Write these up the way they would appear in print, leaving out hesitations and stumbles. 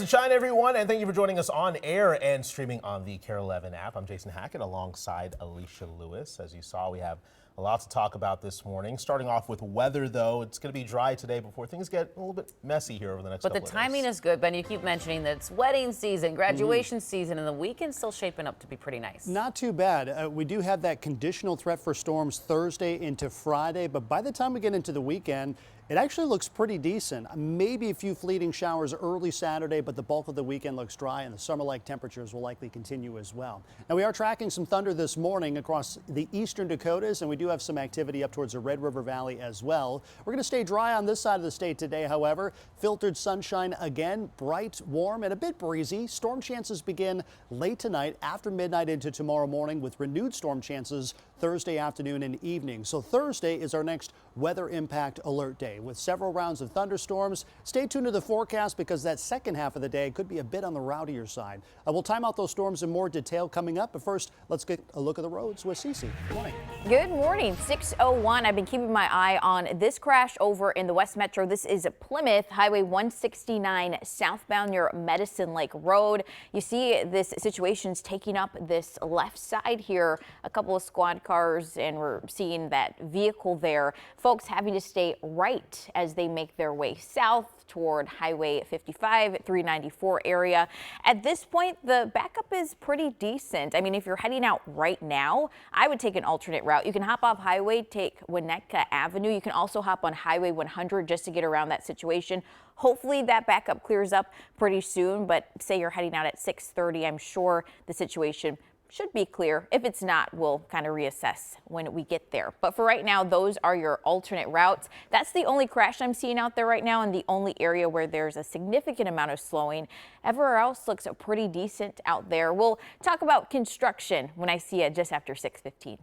Sunshine, everyone, and thank you for joining us on air and streaming on the KARE 11 app. I'm Jason Hackett alongside Alicia Lewis. As you saw, we have a lot to talk about this morning. Starting off with weather, though, it's going to be dry today before things get a little bit messy here over the next couple of days. But the timing is good, Ben. You keep mentioning that it's wedding season, graduation season, and the weekend's still shaping up to be pretty nice. Not too bad. We do have that conditional threat for storms Thursday into Friday, but by the time we get into the weekend, it actually looks pretty decent. Maybe a few fleeting showers early Saturday, but the bulk of the weekend looks dry, and the summer-like temperatures will likely continue as well. Now, we are tracking some thunder this morning across the eastern Dakotas, and we do have some activity up towards the Red River Valley as well. We're going to stay dry on this side of the state today, however. Filtered sunshine again, bright, warm, and a bit breezy. Storm chances begin late tonight, after midnight into tomorrow morning, with renewed storm chances Thursday afternoon and evening. So Thursday is our next weather impact alert day with several rounds of thunderstorms. Stay tuned to the forecast because that second half of the day could be a bit on the rowdier side. We'll time out those storms in more detail coming up. But first, let's get a look at the roads with Cece. Good morning. Good morning. 6:01. I've been keeping my eye on this crash over in the West Metro. This is Plymouth Highway 169 southbound near Medicine Lake Road. You see this situation's taking up this left side here. A couple of squad cars, and we're seeing that vehicle there. Folks having to stay right as they make their way south toward Highway 55, 394 area. At this point, the backup is pretty decent. I mean, if you're heading out right now, I would take an alternate route. You can hop off highway, take Winnetka Avenue. You can also hop on Highway 100 just to get around that situation. Hopefully that backup clears up pretty soon, but say you're heading out at 6:30, I'm sure the situation should be clear. If it's not, we'll kind of reassess when we get there. But for right now, those are your alternate routes. That's the only crash I'm seeing out there right now, and the only area where there's a significant amount of slowing. Everywhere else looks pretty decent out there. We'll talk about construction when I see it just after 6:15.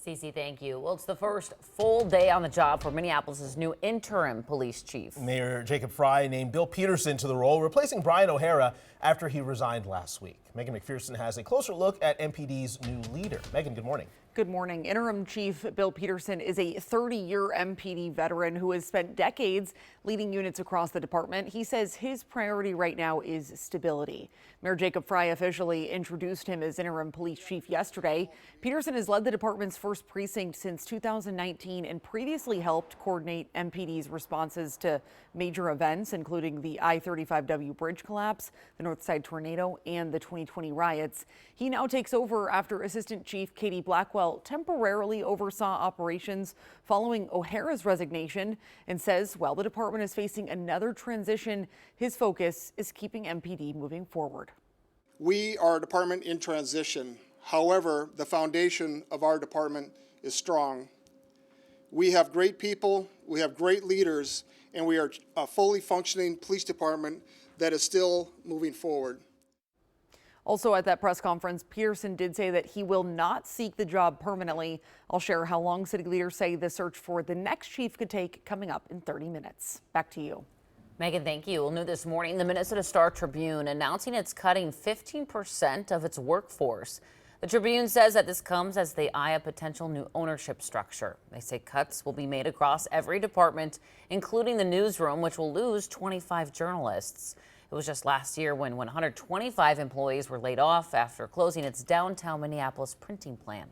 Cece, thank you. Well, it's the first full day on the job for Minneapolis' new interim police chief. Mayor Jacob Frey named Bill Peterson to the role, replacing Brian O'Hara after he resigned last week. Megan McPherson has a closer look at MPD's new leader. Megan, good morning. Good morning. Interim Chief Bill Peterson is a 30-year MPD veteran who has spent decades leading units across the department. He says his priority right now is stability. Mayor Jacob Frey officially introduced him as interim police chief yesterday. Peterson has led the department's first precinct since 2019 and previously helped coordinate MPD's responses to major events, including the I-35W bridge collapse, the Northside tornado, and the 2020 riots. He now takes over after Assistant Chief Katie Blackwell temporarily oversaw operations following O'Hara's resignation, and says while the department is facing another transition, his focus is keeping MPD moving forward. We are a department in transition. However, the foundation of our department is strong. We have great people, we have great leaders, and we are a fully functioning police department that is still moving forward. Also at that press conference, Peterson did say that he will not seek the job permanently. I'll share how long city leaders say the search for the next chief could take coming up in 30 minutes. Back to you. Megan, thank you. Well, new this morning, the Minnesota Star-Tribune announcing it's cutting 15% of its workforce. The Tribune says that this comes as they eye a potential new ownership structure. They say cuts will be made across every department, including the newsroom, which will lose 25 journalists. It was just last year when 125 employees were laid off after closing its downtown Minneapolis printing plant.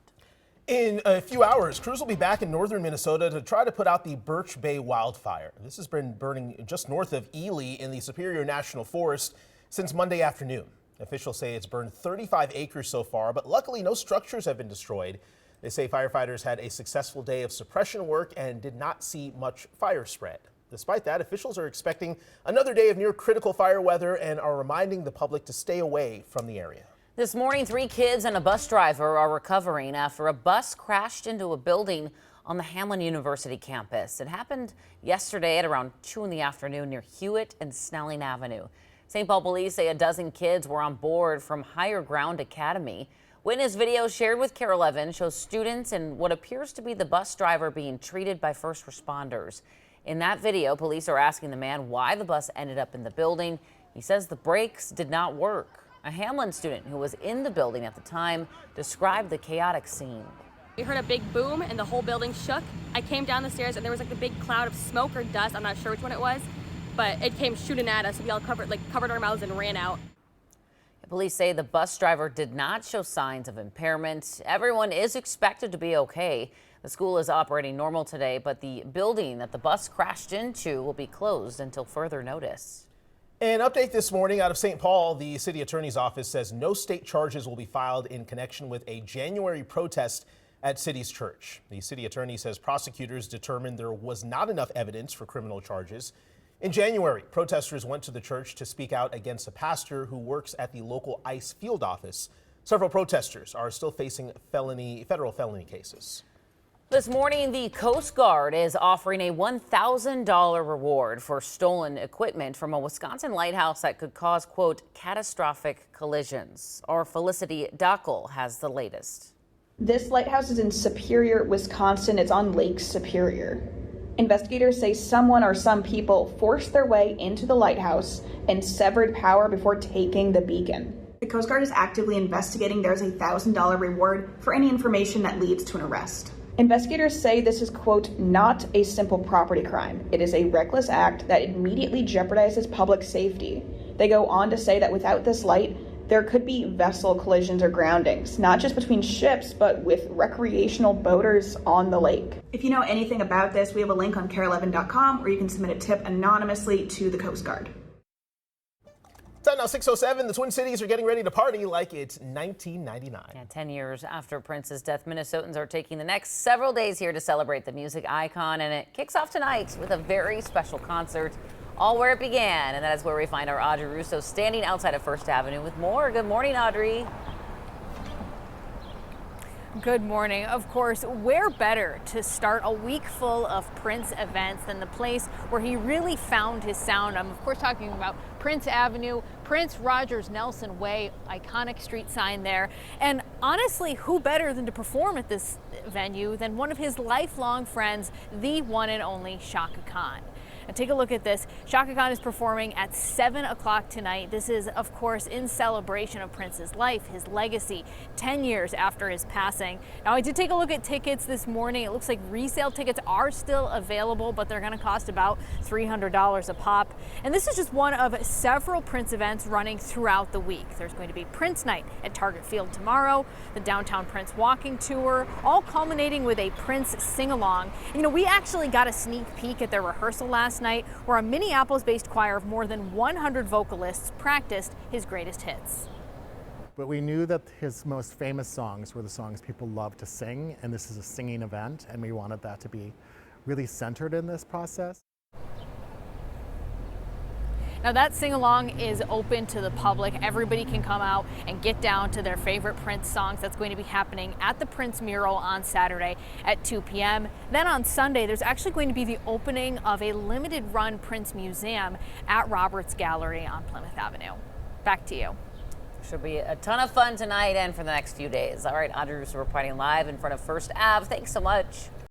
In a few hours, crews will be back in northern Minnesota to try to put out the Birch Bay wildfire. This has been burning just north of Ely in the Superior National Forest since Monday afternoon. Officials say it's burned 35 acres so far, but luckily no structures have been destroyed. They say firefighters had a successful day of suppression work and did not see much fire spread. Despite that, officials are expecting another day of near critical fire weather and are reminding the public to stay away from the area. This morning, 3 kids and a bus driver are recovering after a bus crashed into a building on the Hamline University campus. It happened yesterday at around 2 in the afternoon near Hewitt and Snelling Avenue. St. Paul police say a dozen kids were on board from Higher Ground Academy. Witness video shared with KARE 11 shows students and what appears to be the bus driver being treated by first responders. In that video, police are asking the man why the bus ended up in the building. He says the brakes did not work. A Hamline student who was in the building at the time described the chaotic scene. We heard a big boom and the whole building shook. I came down the stairs and there was like a big cloud of smoke or dust. I'm not sure which one it was. but it came shooting at us. We all covered our mouths and ran out. Police say the bus driver did not show signs of impairment. Everyone is expected to be okay. The school is operating normal today, but the building that the bus crashed into will be closed until further notice. An update this morning out of St. Paul. The city attorney's office says no state charges will be filed in connection with a January protest at City's church. The city attorney says prosecutors determined there was not enough evidence for criminal charges. In January, protesters went to the church to speak out against a pastor who works at the local ICE field office. Several protesters are still facing federal felony cases. This morning, the Coast Guard is offering a $1,000 reward for stolen equipment from a Wisconsin lighthouse that could cause, quote, catastrophic collisions. Our Felicity Dockel has the latest. This lighthouse is in Superior, Wisconsin. It's on Lake Superior. Investigators say someone or some people forced their way into the lighthouse and severed power before taking the beacon. The Coast Guard is actively investigating. There's a $1,000 reward for any information that leads to an arrest. Investigators say this is, quote, not a simple property crime. It is a reckless act that immediately jeopardizes public safety. They go on to say that without this light, there could be vessel collisions or groundings, not just between ships, but with recreational boaters on the lake. If you know anything about this, we have a link on KARE11.com where you can submit a tip anonymously to the Coast Guard. Time now 6:07. The Twin Cities are getting ready to party like it's 1999. Yeah, 10 years after Prince's death, Minnesotans are taking the next several days here to celebrate the music icon, and it kicks off tonight with a very special concert. All where it began, and that is where we find our Audrey Russo standing outside of First Avenue with more. Good morning, Audrey. Good morning. Of course, where better to start a week full of Prince events than the place where he really found his sound? I'm of course talking about Prince Avenue, Prince Rogers Nelson Way, iconic street sign there. And honestly, who better than to perform at this venue than one of his lifelong friends, the one and only Chaka Khan. And take a look at this. Chaka Khan is performing at 7 o'clock tonight. This is, of course, in celebration of Prince's life, his legacy, 10 years after his passing. Now, I did take a look at tickets this morning. It looks like resale tickets are still available, but they're going to cost about $300 a pop. And this is just one of several Prince events running throughout the week. There's going to be Prince Night at Target Field tomorrow, the Downtown Prince Walking Tour, all culminating with a Prince sing-along. You know, we actually got a sneak peek at their rehearsal last night, where a Minneapolis-based choir of more than 100 vocalists practiced his greatest hits. But we knew that his most famous songs were the songs people love to sing, and this is a singing event, and we wanted that to be really centered in this process. Now that sing-along is open to the public. Everybody can come out and get down to their favorite Prince songs. That's going to be happening at the Prince mural on Saturday at 2 p.m. Then on Sunday, there's actually going to be the opening of a limited run Prince Museum at Roberts Gallery on Plymouth Avenue. Back to you. Should be a ton of fun tonight and for the next few days. All right, Audrey Russo reporting live in front of First Ave. Thanks so much.